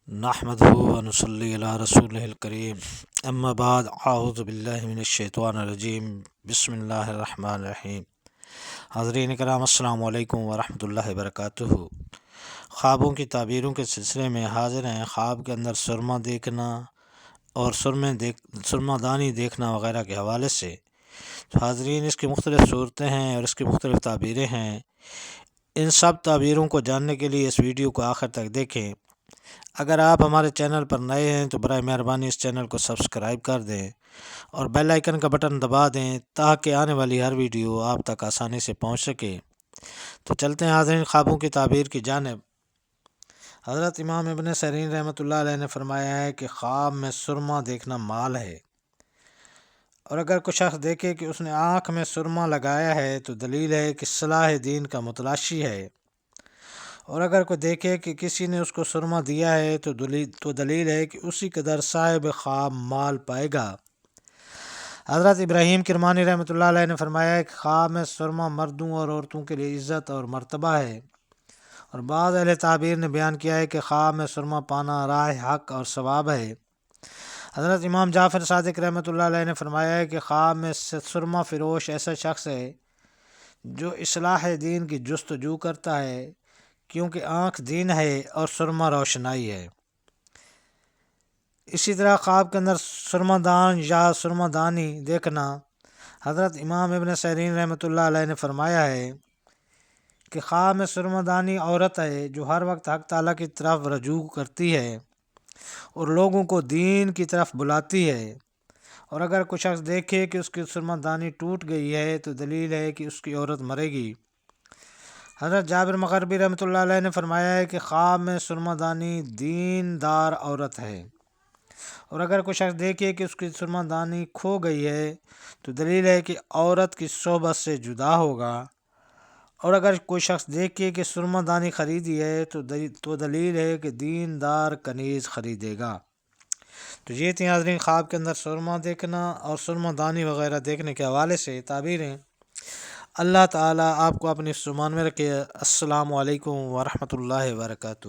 نحمدہ و نصلی علی رسولہ الکریم اما بعد اعوذ باللہ من الشیطان الرجیم بسم اللہ الرحمن الرحیم۔ حاضرین کرام السلام علیکم ورحمۃ اللہ وبرکاتہ۔ خوابوں کی تعبیروں کے سلسلے میں حاضر ہیں۔ خواب کے اندر سرما دیکھنا اور سرما دانی دیکھنا وغیرہ کے حوالے سے تو حاضرین اس کی مختلف صورتیں ہیں اور اس کی مختلف تعبیریں ہیں۔ ان سب تعبیروں کو جاننے کے لیے اس ویڈیو کو آخر تک دیکھیں۔ اگر آپ ہمارے چینل پر نئے ہیں تو برائے مہربانی اس چینل کو سبسکرائب کر دیں اور بیل آئیکن کا بٹن دبا دیں تاکہ آنے والی ہر ویڈیو آپ تک آسانی سے پہنچ سکے۔ تو چلتے ہیں حاضرین خوابوں کی تعبیر کی جانب۔ حضرت امام ابن سیرین رحمۃ اللہ علیہ نے فرمایا ہے کہ خواب میں سرما دیکھنا مال ہے، اور اگر کوئی شخص دیکھے کہ اس نے آنکھ میں سرما لگایا ہے تو دلیل ہے کہ صلاح دین کا متلاشی ہے، اور اگر کوئی دیکھے کہ کسی نے اس کو سرما دیا ہے تو دلیل ہے کہ اسی قدر صاحب خواب مال پائے گا۔ حضرت ابراہیم کرمانی رحمۃ اللہ علیہ نے فرمایا ہے کہ خواب میں سرما مردوں اور عورتوں کے لیے عزت اور مرتبہ ہے، اور بعض اہل تعبیر نے بیان کیا ہے کہ خواب میں سرما پانا راہ حق اور ثواب ہے۔ حضرت امام جعفر صادق رحمۃ اللہ علیہ نے فرمایا ہے کہ خواب میں سرما فروش ایسا شخص ہے جو اصلاح دین کی جستجو کرتا ہے، کیونکہ آنکھ دین ہے اور سرما روشنائی ہے۔ اسی طرح خواب کے اندر سرما دان یا سرما دانی دیکھنا، حضرت امام ابن سیرین رحمۃ اللہ علیہ نے فرمایا ہے کہ خواب میں سرما دانی عورت ہے جو ہر وقت حق تعالیٰ کی طرف رجوع کرتی ہے اور لوگوں کو دین کی طرف بلاتی ہے، اور اگر کوئی شخص دیکھے کہ اس کی سرما دانی ٹوٹ گئی ہے تو دلیل ہے کہ اس کی عورت مرے گی۔ حضرت جابر مغربی رحمۃ اللہ علیہ نے فرمایا ہے کہ خواب میں سرما دانی دین دار عورت ہے، اور اگر کوئی شخص دیکھے کہ اس کی سرما دانی کھو گئی ہے تو دلیل ہے کہ عورت کی صحبت سے جدا ہوگا، اور اگر کوئی شخص دیکھے کہ سرما دانی خریدی ہے تو دلیل ہے کہ دین دار کنیز خریدے گا۔ تو یہ تھیں حاضرین خواب کے اندر سرما دیکھنا اور سرما دانی وغیرہ دیکھنے کے حوالے سے تعبیریں۔ اللہ تعالیٰ آپ کو اپنی سمان میں رکھے۔ السلام علیکم ورحمۃ اللہ وبرکاتہ۔